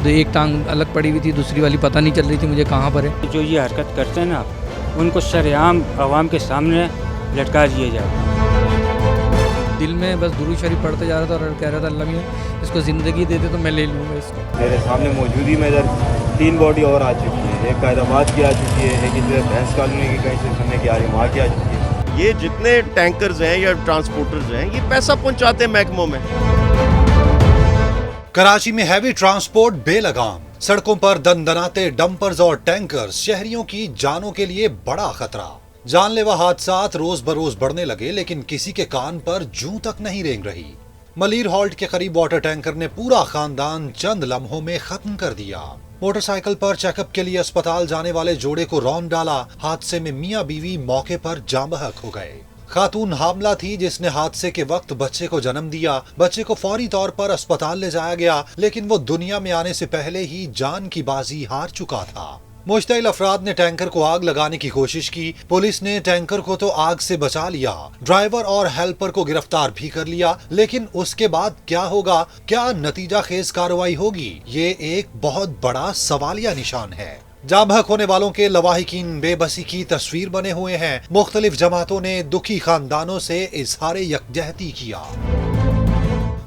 तो एक टांग अलग पड़ी हुई थी, दूसरी वाली पता नहीं चल रही थी मुझे कहाँ पर है। जो ये हरकत करते हैं ना, उनको सरेआम आवाम के सामने लटका दिया जाए। दिल में बस दुरूद शरीफ पढ़ते जा रहा था और कह रहा था अल्लाह मियां इसको ज़िंदगी दे दे तो मैं ले लूँगा इसको। मेरे सामने मौजूदी में इधर 3 बॉडी और आ चुकी है। एक कायदाबाद की आ चुकी है, एक इधर भैंस कॉलोनी की कहीं से सुनने की आ रही वहाँ की आ चुकी है। ये जितने टैंकर्स हैं या ट्रांसपोर्टर्स हैं, ये पैसा पहुंचाते हैं महकमों में। कराची में हैवी ट्रांसपोर्ट बेलगाम, सड़कों पर दनदनाते डंपर्स और टैंकर्स शहरियों की जानों के लिए बड़ा खतरा। जानलेवा हादसात रोज बरोज बढ़ने लगे, लेकिन किसी के कान पर जूं तक नहीं रेंग रही। मलीर हॉल्ट के करीब वाटर टैंकर ने पूरा खानदान चंद लम्हों में खत्म कर दिया। मोटरसाइकिल पर चेकअप के लिए अस्पताल जाने वाले जोड़े को रौंद डाला। हादसे में मियां बीवी मौके पर जाँ बहक हो गए। खातून हामला थी जिसने हादसे के वक्त बच्चे को जन्म दिया। बच्चे को फौरी तौर पर अस्पताल ले जाया गया, लेकिन वो दुनिया में आने से पहले ही जान की बाजी हार चुका था। मुश्तइल अफराद ने टैंकर को आग लगाने की कोशिश की। पुलिस ने टैंकर को तो आग से बचा लिया, ड्राइवर और हेल्पर को गिरफ्तार भी कर लिया, लेकिन उसके बाद क्या होगा, क्या नतीजा खेज कार्रवाई होगी, ये एक बहुत बड़ा सवालिया निशान है। जाँ बहक होने वालों के लवाहिकीन बेबसी की तस्वीर बने हुए हैं। मुख्तलिफ जमातों ने दुखी खानदानों से इजहार यकजहती किया।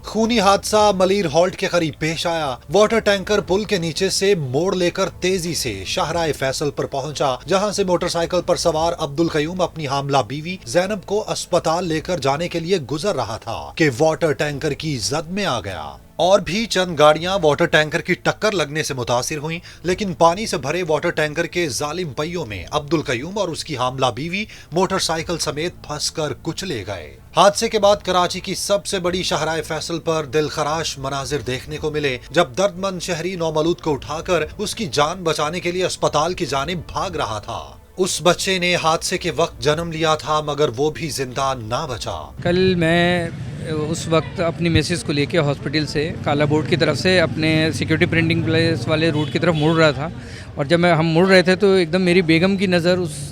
खूनी हादसा मलीर हॉल्ट के करीब पेश आया। वाटर टैंकर पुल के नीचे से मोड़ लेकर तेजी से शाहराए फैसल पर पहुंचा, जहां से मोटरसाइकिल पर सवार अब्दुल कयूम अपनी हामला बीवी जैनब को अस्पताल लेकर जाने के लिए गुजर रहा था कि वाटर टैंकर की जद में आ गया। और भी चंद गाड़ियां वाटर टैंकर की टक्कर लगने से मुतासिर हुईं, लेकिन पानी से भरे वाटर टैंकर के जालिम पहियों में अब्दुल कयूम और उसकी हामला बीवी मोटरसाइकिल समेत फंसकर कुचले गए। हादसे के बाद कराची की सबसे बड़ी शाहराए फैसल पर दिलखराश मनाजिर देखने को मिले, जब दर्दमंद शहरी नौमलूद को उठाकर उसकी जान बचाने के लिए अस्पताल की जानिब भाग रहा था। उस बच्चे ने हादसे के वक्त जन्म लिया था, मगर वो भी जिंदा ना बचा। कल मैं उस वक्त अपनी मिसेस को लेके हॉस्पिटल से काला बोर्ड की तरफ से अपने सिक्योरिटी प्रिंटिंग प्लेस वाले रूट की तरफ मुड़ रहा था, और जब हम मुड़ रहे थे तो एकदम मेरी बेगम की नज़र उस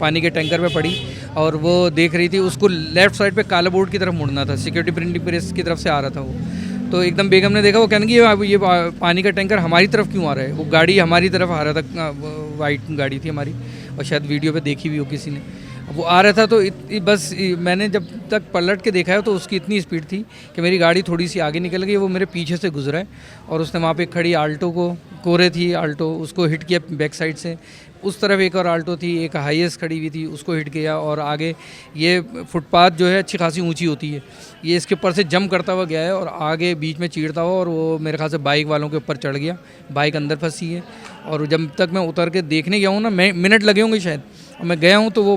पानी के टैंकर पे पड़ी, और वो देख रही थी उसको लेफ़्ट साइड पे काला बोर्ड की तरफ मुड़ना था, सिक्योरिटी प्रिंटिंग प्रेस की तरफ से आ रहा था वो। तो एकदम बेगम ने देखा, वो कहने कि ये पानी का टैंकर हमारी तरफ क्यों आ रहा है। वो गाड़ी हमारी तरफ आ रहा था, वाइट गाड़ी थी हमारी, और शायद वीडियो पे देखी भी हो किसी ने। वो आ रहा था तो बस मैंने जब तक पलट के देखा है तो उसकी इतनी स्पीड थी कि मेरी गाड़ी थोड़ी सी आगे निकल गई, वो मेरे पीछे से गुजरा है, और उसने वहाँ पे खड़ी आल्टो को, कोरे थी आल्टो, उसको हिट किया बैक साइड से। उस तरफ एक और आल्टो थी, एक हाईएस्ट खड़ी हुई थी, उसको हिट किया। और आगे ये फुटपाथ जो है अच्छी खासी ऊंची होती है, ये इसके ऊपर से जंप करता हुआ गया है और आगे बीच में चीरता हुआ, और वो मेरे ख्याल से बाइक वालों के ऊपर चढ़ गया, बाइक अंदर फंसी है। और जब तक मैं उतर के देखने गया हूँ ना, मिनट लगे होंगे शायद, और मैं गया हूँ तो वो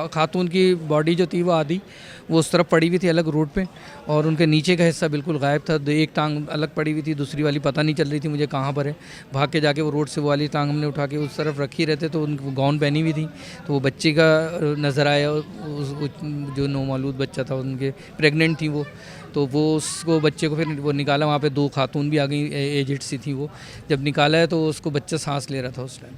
खातून की बॉडी जो थी वो आधी वो उस तरफ पड़ी हुई थी अलग रोड पे, और उनके नीचे का हिस्सा बिल्कुल गायब था। एक टांग अलग पड़ी हुई थी, दूसरी वाली पता नहीं चल रही थी मुझे कहाँ पर है। भाग के जाके वो रोड से वो वाली टांग हमने उठा के उस तरफ रखी रहते, तो उनको गाउन पहनी हुई थी, तो वो बच्चे का नज़र आया, जो नौमालूद बच्चा था, उनके प्रेग्नेंट थी वो, तो वो उसको बच्चे को फिर वो निकाला। वहाँ पे 2 खातून भी आ गई, एजेड सी थी वो। जब निकाला है तो उसको बच्चा सांस ले रहा था उस टाइम।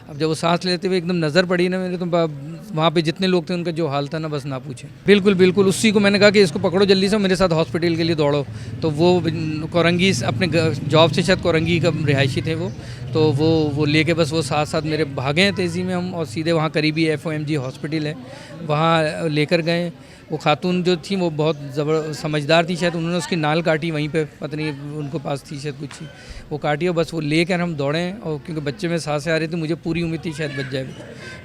अब जब वो सांस लेते हुए एकदम नज़र पड़ी ना मेरे, तो वहाँ पे जितने लोग थे उनका जो हाल था ना, बस ना पूछे। बिल्कुल बिल्कुल उसी को मैंने कहा कि इसको पकड़ो जल्दी से, मेरे साथ हॉस्पिटल के लिए दौड़ो। तो वो कोरंगी अपने जॉब से शायद कोरंगी का रिहायशी थे वो, तो वो लेके बस वो साथ साथ मेरे भागे हैं तेज़ी में हम, और सीधे वहाँ करीबी FOMG हॉस्पिटल है वहाँ लेकर गए। वो खातून जो थी वो बहुत समझदार थी, शायद उन्होंने उसकी नाल काटी वहीं पे, पता नहीं उनको पास थी शायद कुछ, वो काटी, और बस वो लेकर हम दौड़े। और क्योंकि बच्चे में सांसें आ रही थी, मुझे पूरी उम्मीद थी शायद बच जाए,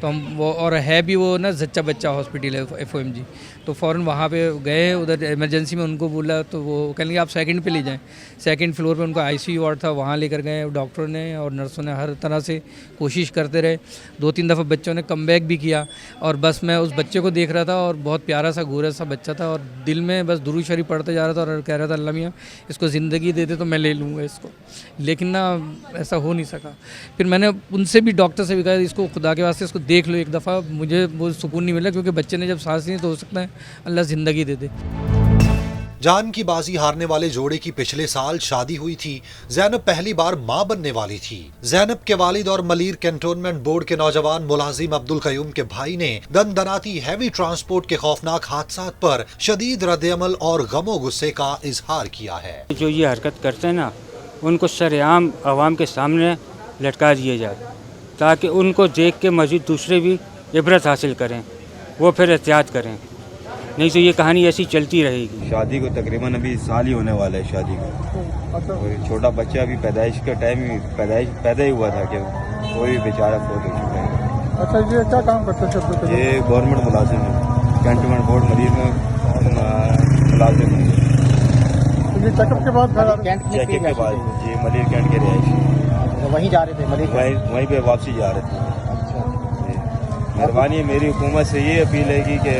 तो हम वो, और है भी वो ना जच्चा बच्चा हॉस्पिटल है FOMG, तो फ़ौरन वहाँ पे गए। उधर इमरजेंसी में उनको बोला तो वो कहने लगे आप सेकंड पे ले जाएं। सेकंड फ्लोर पे उनका ICU वार्ड था, वहाँ लेकर गए। डॉक्टरों ने और नर्सों ने हर तरह से कोशिश करते रहे। 2-3 दफ़ा बच्चों ने कमबैक भी किया, और बस मैं उस बच्चे को देख रहा था, और बहुत प्यारा सा गोरा सा बच्चा था, और दिल में बस दुरूद शरीफ पढ़ते जा रहा था और कह रहा था अल्लाह मियां इसको ज़िंदगी दे दे तो मैं ले लूँगा इसको, लेकिन ना ऐसा हो नहीं सका। फिर मैंने उनसे भी, डॉक्टर से भी कहा इसको खुदा के वास्ते इसको देख लो एक दफ़ा, मुझे वो सुकून नहीं मिला, क्योंकि बच्चे ने जब सांस ली तो हो सकता है अल्लाह ज़िंदगी दे दे। जान की बाजी हारने वाले जोड़े की पिछले साल शादी हुई थी। जैनब पहली बार मां बनने वाली थी। जैनब के वालिद और मलीर कैंटोनमेंट बोर्ड के नौजवान मुलाजिम अब्दुल कयूम के भाई ने दनदनाती हैवी ट्रांसपोर्ट के खौफनाक हादसात पर शदीद रद्द-ए-अमल और गमो गुस्से का इजहार किया है। जो ये हरकत करते हैं ना, उनको सरेआम आवाम के सामने लटका दिया जाए, ताकि उनको देख के मज़ीद दूसरे भी इबरत हासिल करें, वो फिर एहतियात करें, नहीं तो ये कहानी ऐसी चलती रहेगी। शादी को तकरीबन अभी साल ही होने वाला है शादी को, और छोटा बच्चा अभी पैदाइश का टाइम ही पैदा ही हुआ था कि वो भी बेचारा फोत हो चुका है। अच्छा, ये क्या काम करते थे? ये गवर्नमेंट मुलाजिम है, कैंटोनमेंट बोर्ड मरीज में मुलाजिम है। तो ये चेकअप के बाद चेकअप के बाद जी मलिर कैंट के रिहायशी वहीं जा रहे थे मलिर वहीं पे वापसी जा रहे थे। मेहरबानी मेरी हुकूमत से ये अपील है कि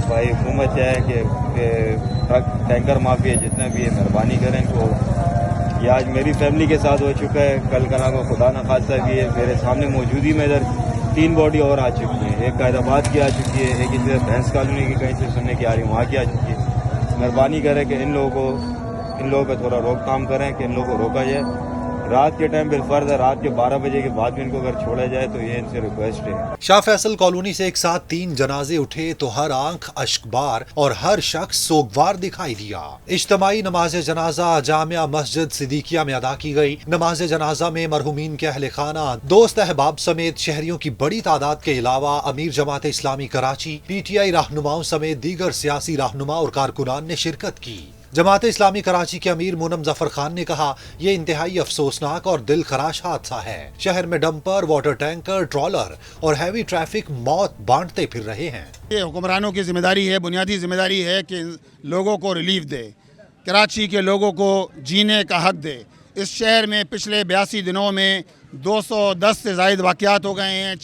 भाई हुकूमत चाहे कि ट्रक टैंकर माफिया जितने भी है मेहरबानी करें इनको। ये आज मेरी फैमिली के साथ हो चुका है, कल कला को खुदा न खास्ता भी है मेरे सामने मौजूदी में इधर 3 बॉडी और आ चुकी है। एक कैदाबाद की आ चुकी है, एक इधर भैंस कॉलोनी की कहीं से सुनने की आ रही वहाँ की आ चुकी है। मेहरबानी करें कि इन लोगों पर थोड़ा रोकथाम करें कि इन लोगों को रोका जाए। रात के टाइम बिलफर्ज है, रात के 12 बजे के बाद भी इनको अगर छोड़ा जाए तो ये इनसे रिक्वेस्ट है। शाह फैसल कॉलोनी से एक साथ 3 जनाजे उठे तो हर आंख अश्कबार और हर शख्स सोगवार दिखाई दिया। इज्तमाई नमाज जनाजा जामिया मस्जिद सिद्दीकिया में अदा की गई। नमाज जनाजा में मरहुमीन के अहले खाना, दोस्त अहबाब समेत शहरियों की बड़ी तादाद के अलावा अमीर जमात इस्लामी कराची, PTI रहनुमाओं समेत दीगर सियासी रहनुमा और कारकुनान ने शिरकत की। जमात इस्लामी कराची के अमीर मूनम जफर खान ने कहा, ये इंतहाई अफसोसनाक और दिल खराश हादसा है। शहर में डंपर, वाटर टैंकर, ट्रॉलर और हैवी ट्रैफिक मौत बांटते फिर रहे हैं। ये हुक्मरानों की जिम्मेदारी है, बुनियादी जिम्मेदारी है कि लोगों को रिलीफ दे, कराची के लोगों को जीने का हक दे। इस शहर में पिछले 82 दिनों में 210 से ज़ायद वाक़यात हो गए हैं,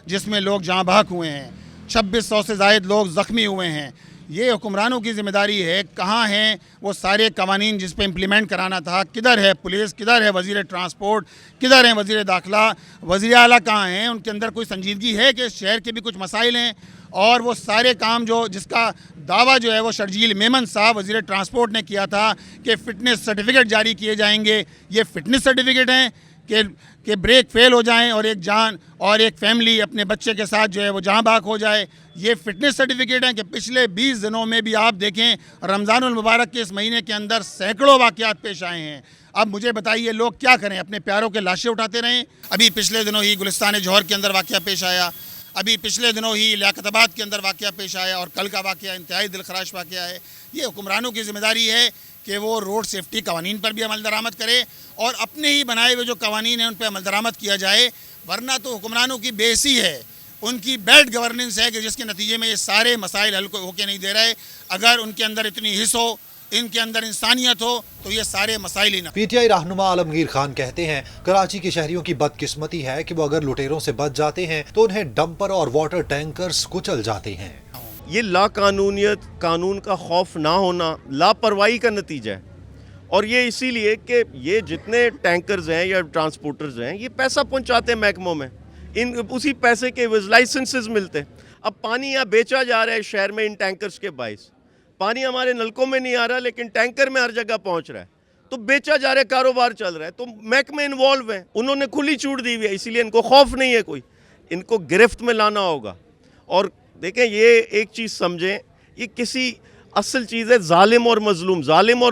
जिसमें लोग जाँ बहक हुए हैं, 2600 से ज़ायद लोग ज़ख्मी हुए हैं। ये हुक्मरानों की जिम्मेदारी है, कहाँ हैं वो सारे कवानीन जिस पे इम्प्लीमेंट कराना था, किधर है पुलिस, किधर है वज़ीर ट्रांसपोर्ट, किधर है वज़ीर दाखिला, वज़ीर आला कहाँ हैं? उनके अंदर कोई संजीदगी है कि शहर के भी कुछ मसाइल हैं? और वो सारे काम जिसका दावा जो है वो शर्जील मेमन साहब वज़ीर ट्रांसपोर्ट ने किया था कि फ़िटनेस सर्टिफिकेट जारी किए जाएंगे, ये फ़िटनेस सर्टिफिकेट हैं कि ब्रेक फेल हो जाएं और एक जान और एक फैमिली अपने बच्चे के साथ जो है वो जहाँ बाग हो जाए। ये फ़िटनेस सर्टिफिकेट हैं कि पिछले 20 दिनों में भी आप देखें रमज़ानुल मुबारक के इस महीने के अंदर सैकड़ों वाक़यात पेश आए हैं। अब मुझे बताइए लोग क्या करें, अपने प्यारों के लाशें उठाते रहें? अभी पिछले दिनों ही गुलिस्तान जौहर के अंदर वाक़या पेश आया, अभी पिछले दिनों ही लियाकताबाद के अंदर वाक़या पेश आया और कल का वाक़या इंतहाई दिलखराश वाक़या है। ये हुक्मरानों की ज़िम्मेदारी है कि वो रोड सेफ्टी कवानीन पर भी अमल दरामद करे और अपने ही बनाए हुए जो कवानीन हैं उन पर अमल दरामद किया जाए, वरना तो हुक्मरानों की बेसी है, उनकी बैड गवर्नेंस है कि जिसके नतीजे में ये सारे मसाइल हल होके नहीं दे रहे। अगर उनके अंदर इतनी हिस्स हो, इनके अंदर इंसानियत हो तो ये सारे मसाइल ही ना। PTI रहनुमा आलमगीर खान कहते हैं, कराची के शहरियों की बदकिस्मती है कि वो अगर लुटेरों से बच जाते हैं तो उन्हें डंपर और वाटर टैंकर्स कुचल जाते हैं। ये लाकानूनियत, कानून का खौफ ना होना लापरवाही का नतीजा है। और ये इसीलिए कि ये जितने टैंकर्स हैं या ट्रांसपोर्टर्स हैं ये पैसा पहुंचाते हैं महकमों में, इन उसी पैसे के लाइसेंसेस मिलते हैं। अब पानी यहाँ बेचा जा रहा है शहर में इन टैंकर्स के बाइस, पानी हमारे नलकों में नहीं आ रहा लेकिन टैंकर में हर जगह पहुँच रहा है, तो बेचा जा रहा है, कारोबार चल रहा है, तो महकमे इन्वॉल्व हैं, उन्होंने खुली छूट दी हुई है, इसीलिए इनको खौफ नहीं है कोई, इनको गिरफ्त में लाना होगा। और देखें ये एक चीज़ समझें, ये किसी असल चीज़ है जालिम और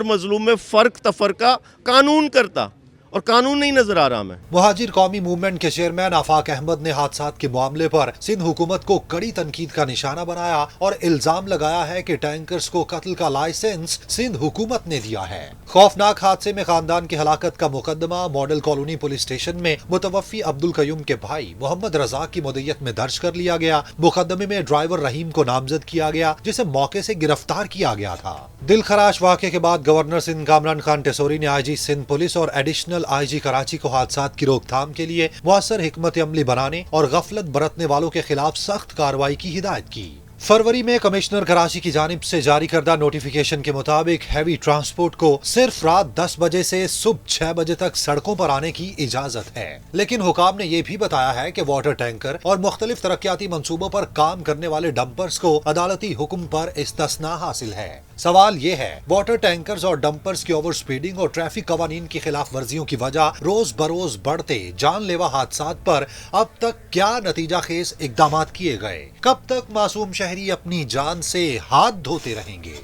मजलूम में फ़र्क तफरका कानून करता, और कानून नहीं नजर आ रहा हमें। मुहाजिर कौमी मूवमेंट के चेयरमैन आफाक अहमद ने हादसात के मामले पर सिंध हुकूमत को कड़ी तनकीद का निशाना बनाया और इल्जाम लगाया है कि टैंकर्स को कत्ल का लाइसेंस सिंध हुकूमत ने दिया है। खौफनाक हादसे में खानदान की हलाकत का मुकदमा मॉडल कॉलोनी पुलिस स्टेशन में मुतवफ़ी अब्दुल कयूम के भाई मोहम्मद रजा की मुद्दत में दर्ज कर लिया गया। मुकदमे में ड्राइवर रहीम को नामजद किया गया, जिसे मौके से गिरफ्तार किया गया था। दिलखराश वाक़े के बाद गवर्नर सिंध कामरान खान टेसोरी ने IG सिंध पुलिस और एडिशनल IG कराची को हादसात की रोकथाम के लिए मुअस्सर हिकमत अमली बनाने और गफलत बरतने वालों के खिलाफ सख्त कार्रवाई की हिदायत की। फरवरी में कमिश्नर कराची की जानिब से जारी करदा नोटिफिकेशन के मुताबिक हैवी ट्रांसपोर्ट को सिर्फ रात 10 बजे से सुबह 6 बजे तक सड़कों पर आने की इजाजत है, लेकिन हुकाम ने यह भी बताया है कि वाटर टैंकर और मुख्तलिफ तरक्याती मंसूबों पर काम करने वाले डंपर्स को अदालती हुक्म पर इस्तिस्ना हासिल है। सवाल ये है, वाटर टैंकर्स और डंपर्स की ओवर स्पीडिंग और ट्रैफिक कवानीन की खिलाफ वर्जियों की वजह रोज बरोज बढ़ते जानलेवा हादसात पर अब तक क्या नतीजा खेज इकदाम किए गए? कब तक मासूम शहरी अपनी जान से हाथ धोते रहेंगे?